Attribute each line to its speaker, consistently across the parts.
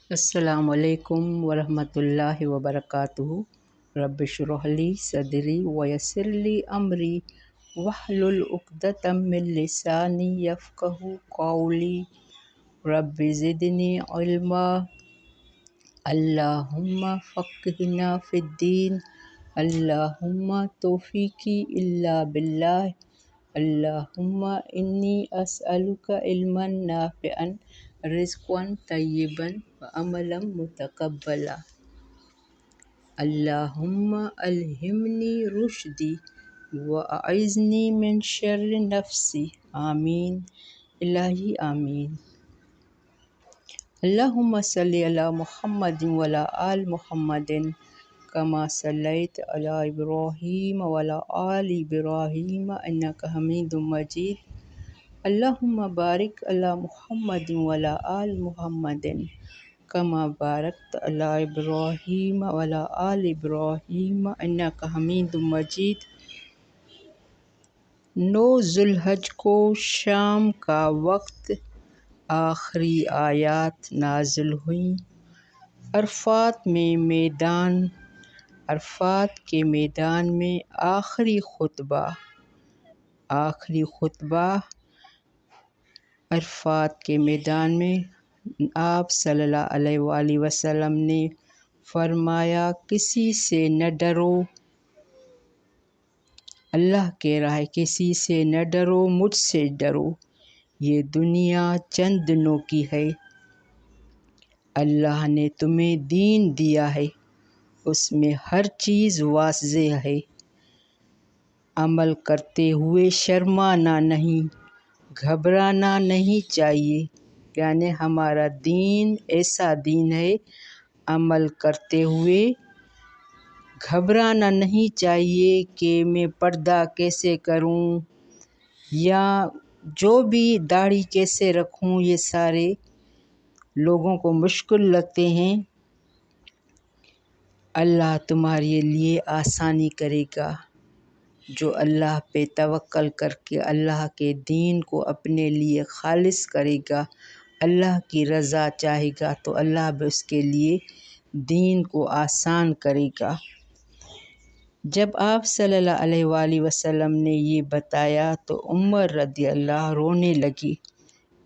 Speaker 1: السلام علیکم ورحمۃ اللہ وبرکاتہ۔ رب اشرح لی صدری ویسر لی امری واحلل عقدۃ من لسانی یفقہوا قولی۔ رب زدنی علما، اللہم فقہنا فی الدین، اللہم توفیقی الا باللہ، اللہم انی اسألک علما نافعا رزقا طیبا وعملا متقبلا۔ اللہم الہمنی رشدی واعذنی من شر نفسی، آمین الہی آمین۔ اللہم صلی علی محمد وعلی آل محمد کما صلیت علی ابراہیم وعلی آل ابراہیم انک حمید مجید۔ اللہم بارک علی محمد وعلی آل محمد کما بارکت علی ابراہیم وعلی آل ابراہیم انک حمید مجید۔ 9 ذوالحج کو شام کا وقت آخری آیات نازل ہوئیں۔ عرفات کے میدان میں آخری خطبہ عرفات کے میدان میں آپ صلی اللہ علیہ وآلہ وسلم نے فرمایا، کسی سے نہ ڈرو، اللہ کے راہ کسی سے نہ ڈرو، مجھ سے ڈرو۔ یہ دنیا چند دنوں کی ہے، اللہ نے تمہیں دین دیا ہے، اس میں ہر چیز واضح ہے، عمل کرتے ہوئے شرمانا نہیں، گھبرانا نہیں چاہیے۔ یعنی ہمارا دین ایسا دین ہے، عمل کرتے ہوئے گھبرانا نہیں چاہیے کہ میں پردہ کیسے کروں یا جو بھی داڑھی کیسے رکھوں، یہ سارے لوگوں کو مشکل لگتے ہیں۔ اللہ تمہارے لیے آسانی کرے گا۔ جو اللہ پہ توکل کر کے اللہ کے دین کو اپنے لیے خالص کرے گا، اللہ کی رضا چاہے گا تو اللہ بھی اس کے لیے دین کو آسان کرے گا۔ جب آپ صلی اللہ علیہ وآلہ وسلم نے یہ بتایا تو عمر رضی اللہ رونے لگی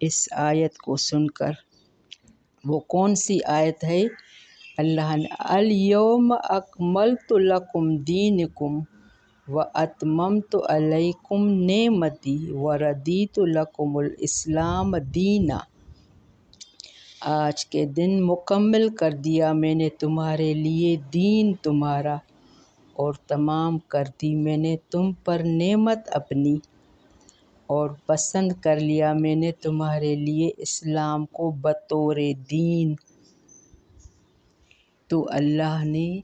Speaker 1: اس آیت کو سن کر۔ وہ کون سی آیت ہے؟ اللہ نے الیوم اکملت لکم دینکم واتممت علیکم نعمتی ورضیت لکم الاسلام دینا۔ آج کے دن مکمل کر دیا میں نے تمہارے لیے دین تمہارا، اور تمام کر دی میں نے تم پر نعمت اپنی، اور پسند کر لیا میں نے تمہارے لیے اسلام کو بطور دین۔ تو اللہ نے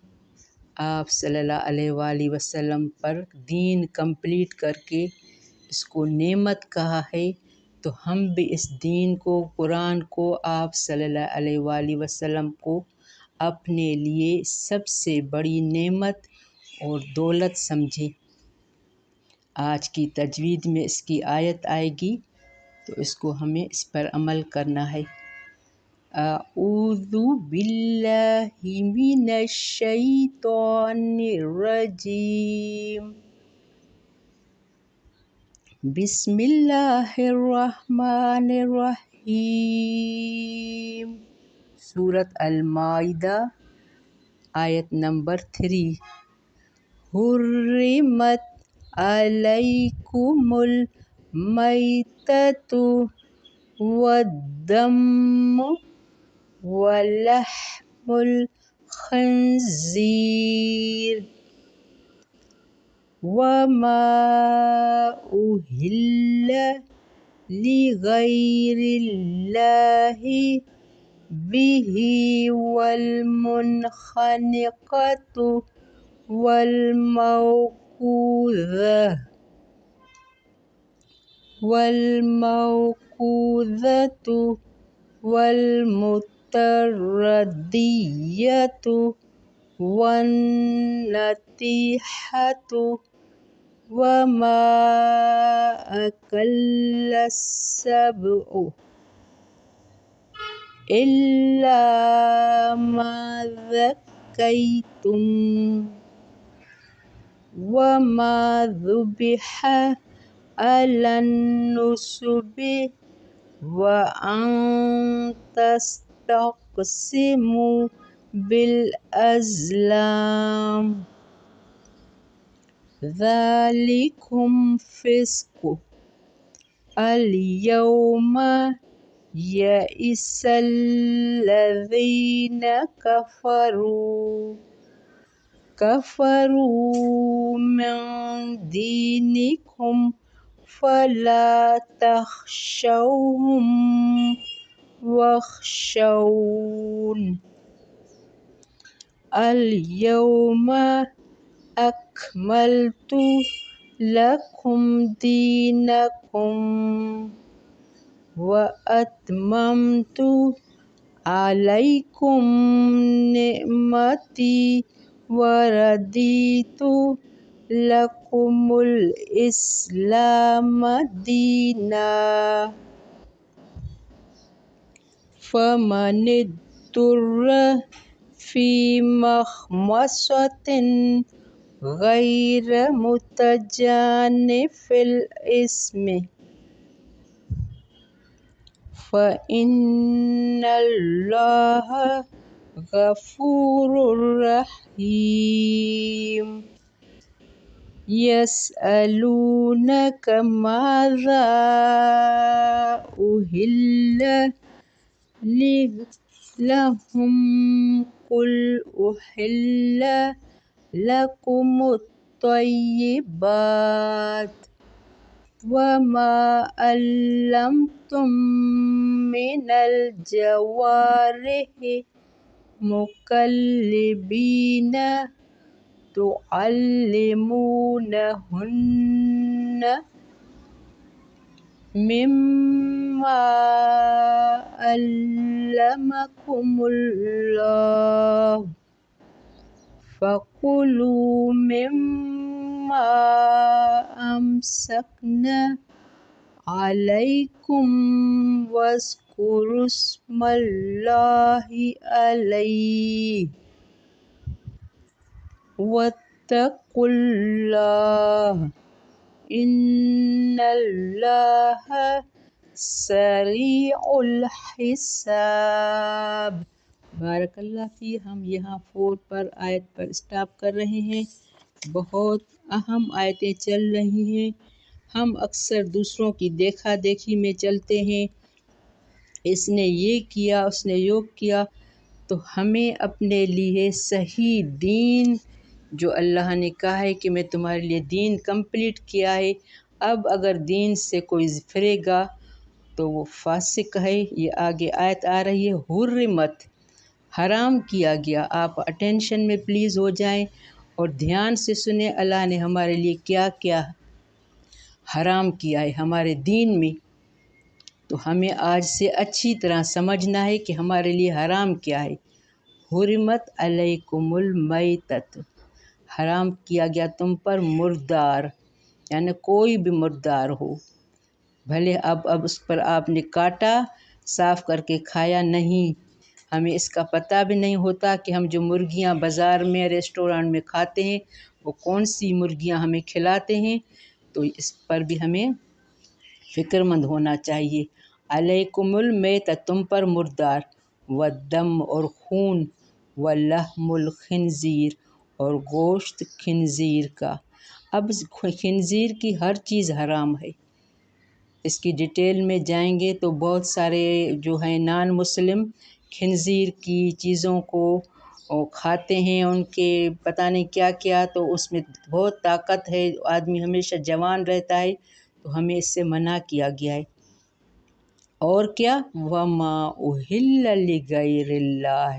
Speaker 1: آپ صلی اللہ علیہ وآلہ وسلم پر دین کمپلیٹ کر کے اس کو نعمت کہا ہے، تو ہم بھی اس دین کو، قرآن کو، آپ صلی اللہ علیہ وآلہ وسلم کو اپنے لیے سب سے بڑی نعمت اور دولت سمجھیں۔ آج کی تجوید میں اس کی آیت آئے گی تو اس کو ہمیں اس پر عمل کرنا ہے۔ اعوذ باللہ من الشیطان الرجیم، بسم اللہ الرحمن الرحیم۔ سورۃ المائدہ آیت نمبر 3۔ حرمت علیکم المیتۃ والدم ولحم الخنزیر وما أهل لغیر اللہ به والمنخنقۃ والموقوذۃ والمتردیۃ والنطیحۃ وما أكل السبع إلا ما ذكيتم وما ذبح على النصب وأن تستقسموا بالأزلام ذلكم فسق اليوم يئس الذين كفروا من دينكم فلا تخشوهم واخشون اليوم أكملت لكم دينكم وأتممت عليكم نعمتي ورضيت لكم الإسلام دينا فمن اضطر في مخمصة غير متجانف الإثم فإن الله غفور رحيم يسألونك ماذا أهل لهم قل أحل لكم الطيبات وما علمتم من الجوارح مكلبين تعلمونهن مما علمكم الله فكلوا مما أمسكنا عليكم واذكروا اسم الله عليه واتقوا الله إن الله سریع الحساب۔ بارک اللہ فی۔ ہم یہاں 4 پر آیت پر اسٹاپ کر رہے ہیں۔ بہت اہم آیتیں چل رہی ہیں۔ ہم اکثر دوسروں کی دیکھا دیکھی میں چلتے ہیں، اس نے یہ کیا، اس نے یہ کیا، تو ہمیں اپنے لیے صحیح دین جو اللہ نے کہا ہے کہ میں تمہارے لیے دین کمپلیٹ کیا ہے، اب اگر دین سے کوئی پھرے گا تو وہ فاسق ہے۔ یہ آگے آیت آ رہی ہے، حرمت، حرام کیا گیا۔ آپ اٹینشن میں پلیز ہو جائیں اور دھیان سے سنیں، اللہ نے ہمارے لیے کیا کیا حرام کیا ہے ہمارے دین میں۔ تو ہمیں آج سے اچھی طرح سمجھنا ہے کہ ہمارے لیے حرام کیا ہے۔ حرمت علیکم المیتۃ، حرام کیا گیا تم پر مردار، یعنی کوئی بھی مردار ہو، بھلے اب اس پر آپ نے کاٹا، صاف کر کے کھایا نہیں۔ ہمیں اس کا پتہ بھی نہیں ہوتا کہ ہم جو مرغیاں بازار میں ریسٹورانٹ میں کھاتے ہیں وہ کون سی مرغیاں ہمیں کھلاتے ہیں، تو اس پر بھی ہمیں فکر مند ہونا چاہیے۔ علیکم المیتۃ، تم پر مردار، والدم اور خون، ولحم الخنزیر اور گوشت خنزیر کا۔ اب خنزیر کی ہر چیز حرام ہے، اس کی ڈیٹیل میں جائیں گے تو بہت سارے جو ہیں نان مسلم خنزیر کی چیزوں کو کھاتے ہیں، ان کے پتہ نہیں کیا کیا، تو اس میں بہت طاقت ہے، آدمی ہمیشہ جوان رہتا ہے، تو ہمیں اس سے منع کیا گیا ہے۔ اور کیا، وما اہل لغیر اللہ،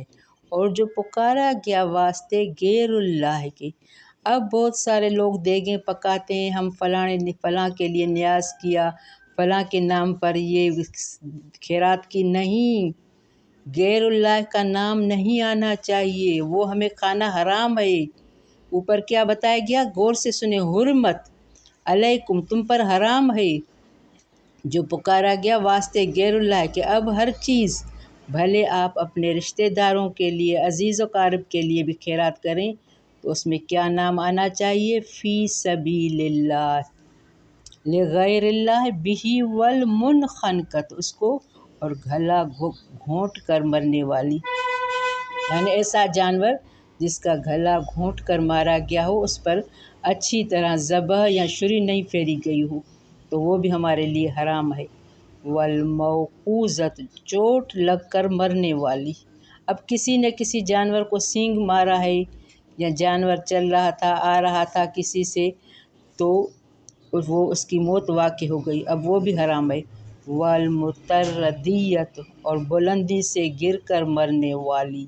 Speaker 1: اور جو پکارا گیا واسطے غیر اللہ کے۔ اب بہت سارے لوگ دیگیں پکاتے ہیں، ہم فلاں کے لیے نیاز کیا، فلاں کے نام پر یہ خیرات کی، نہیں، غیر اللہ کا نام نہیں آنا چاہیے، وہ ہمیں کھانا حرام ہے۔ اوپر کیا بتایا گیا، غور سے سنیں، حرمت علیکم، تم پر حرام ہے جو پکارا گیا واسطے غیر اللہ کے۔ اب ہر چیز بھلے آپ اپنے رشتہ داروں کے لیے، عزیز و اقارب کے لیے بھی خیرات کریں تو اس میں کیا نام آنا چاہیے؟ فی سبیل اللہ، لغیر اللہ بہی والمنخنقۃ، اس کو اور گلا گھونٹ کر مرنے والی، یعنی ایسا جانور جس کا گلا گھونٹ کر مارا گیا ہو، اس پر اچھی طرح ذبح یا چھری نہیں پھیری گئی ہو تو وہ بھی ہمارے لیے حرام ہے۔ والموقوذۃ، چوٹ لگ کر مرنے والی، اب کسی نے کسی جانور کو سینگ مارا ہے یا جانور چل رہا تھا آ رہا تھا کسی سے تو وہ اس کی موت واقع ہو گئی، اب وہ بھی حرام ہے۔ والمتردیۃ، اور بلندی سے گر کر مرنے والی،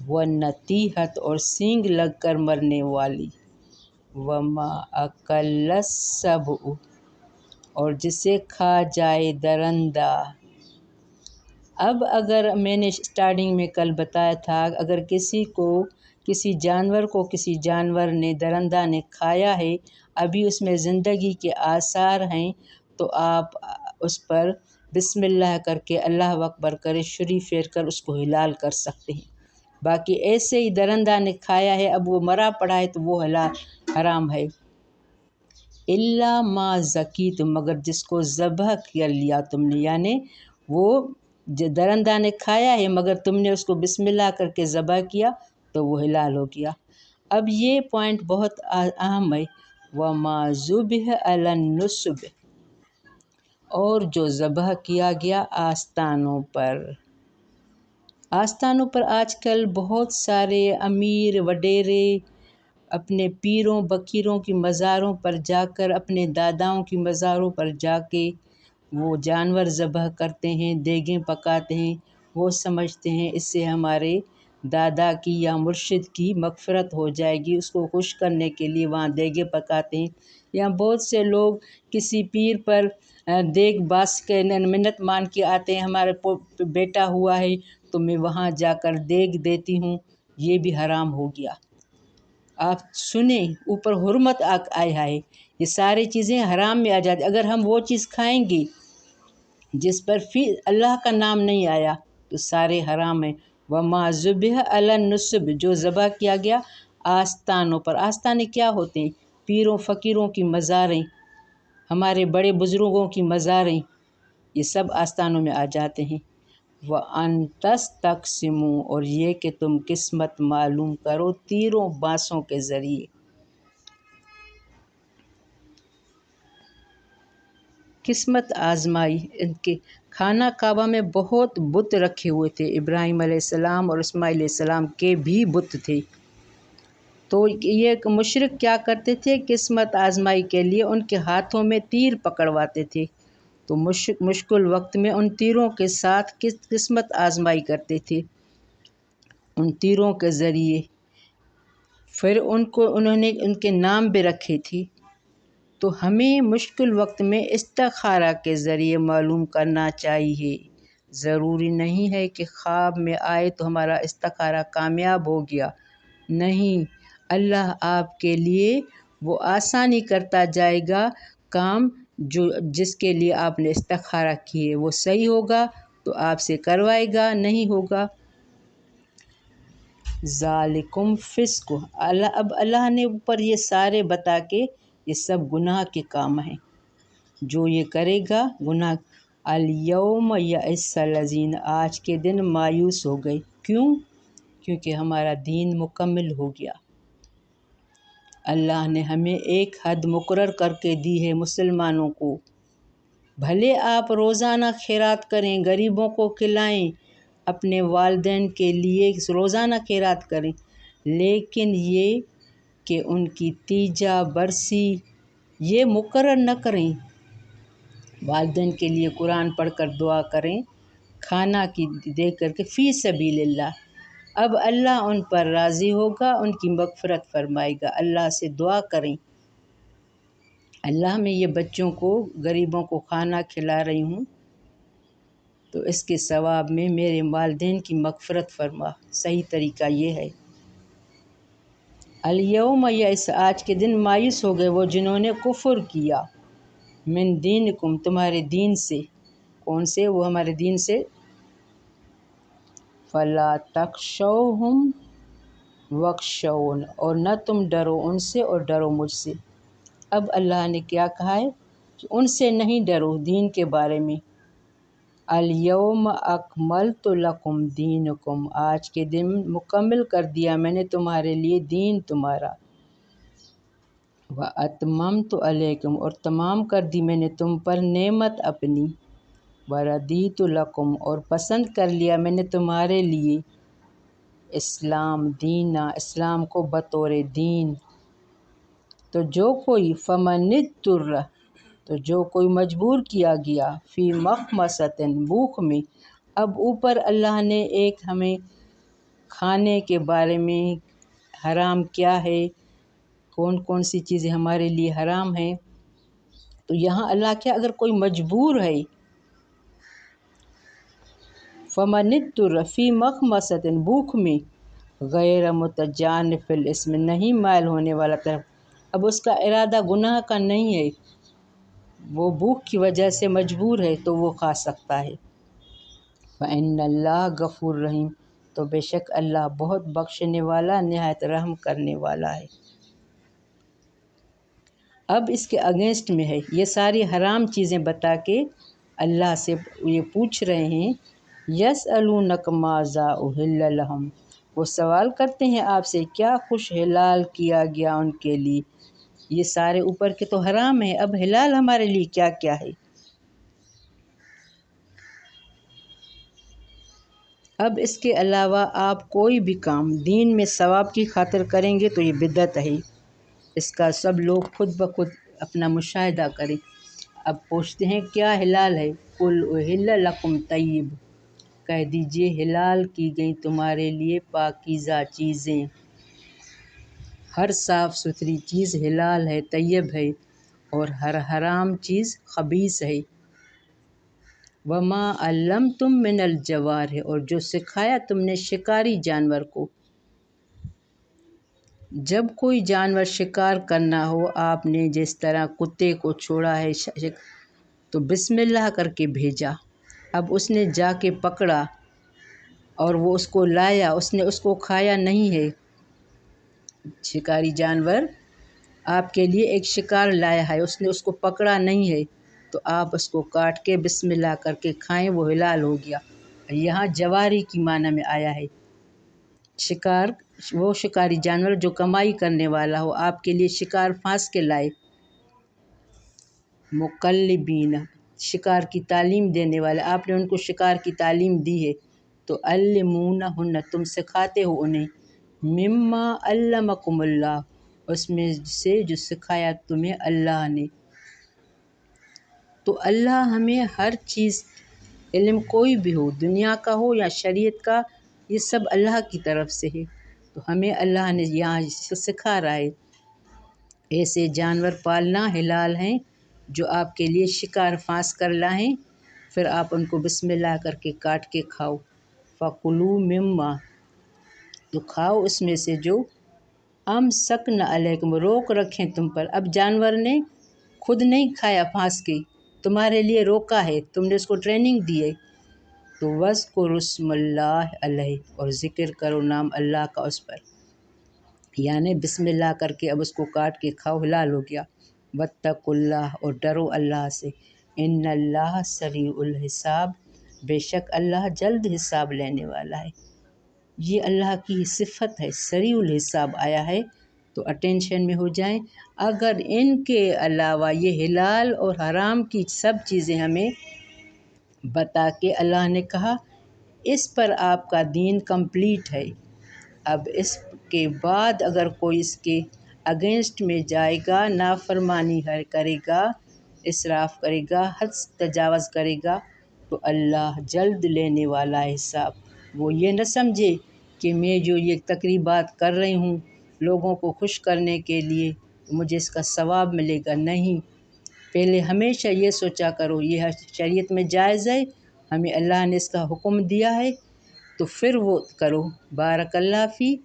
Speaker 1: والنطیحۃ، اور سینگ لگ کر مرنے والی، وما اکل السبع، اور جسے کھا جائے درندہ۔ اب اگر میں نے اسٹارٹنگ میں کل بتایا تھا اگر کسی جانور نے، درندہ نے کھایا ہے، ابھی اس میں زندگی کے آثار ہیں تو آپ اس پر بسم اللہ کر کے اللہ اکبر کرے، چھری پھیر کر اس کو حلال کر سکتے ہیں۔ باقی ایسے ہی درندہ نے کھایا ہے، اب وہ مرا پڑا ہے تو وہ حرام ہے۔ الا ما ذکیتم، مگر جس کو ذبح کر لیا تم نے، یعنی وہ درندہ نے کھایا ہے مگر تم نے اس کو بسم اللہ کر کے ذبح کیا تو وہ حلال ہو گیا۔ اب یہ پوائنٹ بہت اہم ہے، وما ذبح علی النصب، اور جو ذبح کیا گیا آستانوں پر۔ آستانوں پر آج کل بہت سارے امیر وڈیرے اپنے پیروں فقیروں کی مزاروں پر جا کر، اپنے داداؤں کی مزاروں پر جا کے وہ جانور ذبح کرتے ہیں، دیگیں پکاتے ہیں، وہ سمجھتے ہیں اس سے ہمارے دادا کی یا مرشد کی مغفرت ہو جائے گی، اس کو خوش کرنے کے لیے وہاں دیگیں پکاتے ہیں۔ یا بہت سے لوگ کسی پیر پر دیگ باس کے منت مان کے آتے ہیں، ہمارا بیٹا ہوا ہے تو میں وہاں جا کر دیگ دیتی ہوں، یہ بھی حرام ہو گیا۔ آپ سنیں اوپر حرمت آیا ہے، یہ ساری چیزیں حرام میں آ جاتی۔ اگر ہم وہ چیز کھائیں گے جس پر اللہ کا نام نہیں آیا تو سارے حرام ہیں۔ وما ذبح علی النصب، جو ذبح کیا گیا آستانوں پر۔ آستانے کیا ہوتے ہیں؟ پیروں فقیروں کی مزاریں، ہمارے بڑے بزرگوں کی مزاریں، یہ سب آستانوں میں آ جاتے ہیں۔ وَأَن تَسْتَقْسِمُوا، اور یہ کہ تم قسمت معلوم کرو تیروں بانسوں کے ذریعے۔ قسمت آزمائی، ان کے خانہ کعبہ میں بہت بت رکھے ہوئے تھے، ابراہیم علیہ السلام اور اسماعیل علیہ السلام کے بھی بت تھے۔ تو یہ مشرک کیا کرتے تھے؟ قسمت آزمائی کے لیے ان کے ہاتھوں میں تیر پکڑواتے تھے، تو مشکل وقت میں ان تیروں کے ساتھ قسمت آزمائی کرتے تھے ان تیروں کے ذریعے۔ پھر انہوں نے ان کے نام بھی رکھے تھے۔ تو ہمیں مشکل وقت میں استخارہ کے ذریعے معلوم کرنا چاہیے۔ ضروری نہیں ہے کہ خواب میں آئے تو ہمارا استخارہ کامیاب ہو گیا، نہیں، اللہ آپ کے لیے وہ آسانی کرتا جائے گا کام جس کے لیے آپ نے استخارہ کیے، وہ صحیح ہوگا تو آپ سے کروائے گا، نہیں ہوگا۔ ذالکم فسق، اب اللہ نے اوپر یہ سارے بتا کے یہ سب گناہ کے کام ہیں، جو یہ کرے گا گناہ۔ الیوم یئس الذین، آج کے دن مایوس ہو گئے، کیوں؟ کیونکہ ہمارا دین مکمل ہو گیا۔ اللہ نے ہمیں ایک حد مقرر کر کے دی ہے مسلمانوں کو، بھلے آپ روزانہ خیرات کریں، غریبوں کو کھلائیں، اپنے والدین کے لیے روزانہ خیرات کریں، لیکن یہ کہ ان کی تیجا برسی یہ مقرر نہ کریں۔ والدین کے لیے قرآن پڑھ کر دعا کریں، کھانا کی دے کر کے فی سبیل اللہ، اب اللہ ان پر راضی ہوگا، ان کی مغفرت فرمائے گا۔ اللہ سے دعا کریں، اللہ میں یہ بچوں کو غریبوں کو کھانا کھلا رہی ہوں تو اس کے ثواب میں میرے والدین کی مغفرت فرما، صحیح طریقہ یہ ہے۔ الیوم یئس، آج کے دن مایوس ہو گئے وہ جنہوں نے کفر کیا، من دینکم، تمہارے دین سے، کون سے؟ وہ ہمارے دین سے فلا تخشوہم وخشون، اور نہ تم ڈرو ان سے اور ڈرو مجھ سے۔ اب اللہ نے کیا کہا ہے کہ ان سے نہیں ڈرو دین کے بارے میں۔ الیوم اکملت لکم دینکم، آج کے دن مکمل کر دیا میں نے تمہارے لیے دین تمہارا۔ واتممت علیکم، اور تمام کر دی میں نے تم پر نعمت اپنی۔ وردیت لکم، اور پسند کر لیا میں نے تمہارے لیے اسلام دینا، اسلام کو بطور دین۔ تو جو کوئی فمن اضطر، تو جو کوئی مجبور کیا گیا فی مخمصۃ، بھوک میں۔ اب اوپر اللہ نے ایک ہمیں کھانے کے بارے میں حرام کیا ہے، کون کون سی چیزیں ہمارے لیے حرام ہیں، تو یہاں اللہ کیا اگر کوئی مجبور ہے، فمن اضطر فی مخمصۃ، بھوک میں، غیر متجانف الاثم، نہیں مائل ہونے والا طرف، اب اس کا ارادہ گناہ کا نہیں ہے، وہ بھوک کی وجہ سے مجبور ہے تو وہ کھا سکتا ہے۔ فإن اللہ غفور رحیم، تو بے شک اللہ بہت بخشنے والا، نہایت رحم کرنے والا ہے۔ اب اس کے اگینسٹ میں ہے، یہ ساری حرام چیزیں بتا کے اللہ سے یہ پوچھ رہے ہیں، یسألونک ماذا احل لہم، وہ سوال کرتے ہیں آپ سے کیا خوش حلال کیا گیا ان کے لیے۔ یہ سارے اوپر کے تو حرام ہیں، اب حلال ہمارے لیے کیا کیا ہے۔ اب اس کے علاوہ آپ کوئی بھی کام دین میں ثواب کی خاطر کریں گے تو یہ بدعت ہے، اس کا سب لوگ خود بخود اپنا مشاہدہ کریں۔ اب پوچھتے ہیں کیا حلال ہے، قل احل لکم طیب، کہہ دیجئے حلال کی گئی تمہارے لیے پاکیزہ چیزیں، ہر صاف ستھری چیز حلال ہے، طیب ہے، اور ہر حرام چیز خبیث ہے۔ وما علمتم من الجوارح، اور جو سکھایا تم نے شکاری جانور کو۔ جب کوئی جانور شکار کرنا ہو، آپ نے جس طرح کتے کو چھوڑا ہے تو بسم اللہ کر کے بھیجا، اب اس نے جا کے پکڑا اور وہ اس کو لایا، اس نے اس کو کھایا نہیں ہے۔ شکاری جانور آپ کے لیے ایک شکار لایا ہے، اس نے اس کو پکڑا نہیں ہے، تو آپ اس کو کاٹ کے بسم اللہ کر کے کھائیں، وہ حلال ہو گیا۔ یہاں جواری کی معنی میں آیا ہے، شکار وہ شکاری جانور جو کمائی کرنے والا ہو، آپ کے لیے شکار پھانس کے لائے۔ مقلبین، شکار کی تعلیم دینے والے، آپ نے ان کو شکار کی تعلیم دی ہے، تو علمونہن، تم سکھاتے ہو انہیں، مما علمکم اللہ، اس میں سے جو سکھایا تمہیں اللہ نے۔ تو اللہ ہمیں ہر چیز، علم کوئی بھی ہو، دنیا کا ہو یا شریعت کا، یہ سب اللہ کی طرف سے ہے، تو ہمیں اللہ نے یہاں سکھا رہا ہے۔ ایسے جانور پالنا حلال ہیں جو آپ کے لیے شکار پھانس کر لائیں، پھر آپ ان کو بسم اللہ کر کے کاٹ کے کھاؤ۔ فَكُلُوا مِمَّا، تو کھاؤ اس میں سے جو امسکن علیکم، روک رکھیں تم پر۔ اب جانور نے خود نہیں کھایا پھانس کے، تمہارے لیے روکا ہے، تم نے اس کو ٹریننگ دی ہے، تو وَاذْكُرُوا اسْمَ اللَّهِ عَلَيْهِ، اور ذکر کرو نام اللہ کا اس پر، یعنی بسم اللہ کر کے اب اس کو کاٹ کے کھاؤ، حلال ہو گیا۔ وَاتَّقُوا اللَّهَ، اور ڈرو اللہ سے، إِنَّ اللَّهَ سَرِيعُ الْحِسَابِ، بے شک اللہ جلد حساب لینے والا ہے۔ یہ اللہ کی صفت ہے، سریع الحساب آیا ہے، تو اٹینشن میں ہو جائیں۔ اگر ان کے علاوہ یہ حلال اور حرام کی سب چیزیں ہمیں بتا کے اللہ نے کہا اس پر آپ کا دین کمپلیٹ ہے، اب اس کے بعد اگر کوئی اس کے اگینسٹ میں جائے گا، نافرمانی کرے گا، اسراف کرے گا، حد تجاوز کرے گا، تو اللہ جلد لینے والا ہے حساب۔ وہ یہ نہ سمجھے کہ میں جو یہ تقریبات کر رہی ہوں لوگوں کو خوش کرنے کے لیے مجھے اس کا ثواب ملے گا، نہیں، پہلے ہمیشہ یہ سوچا کرو یہ شریعت میں جائز ہے، ہمیں اللہ نے اس کا حکم دیا ہے، تو پھر وہ کرو۔ بارک اللہ فی،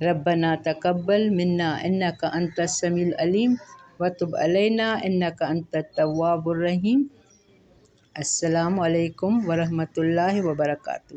Speaker 1: ربنا تقبل منا انک انت السمیع العلیم وتب علینا انک انت التواب الرحیم۔ السلام علیکم ورحمۃ اللہ وبرکاتہ۔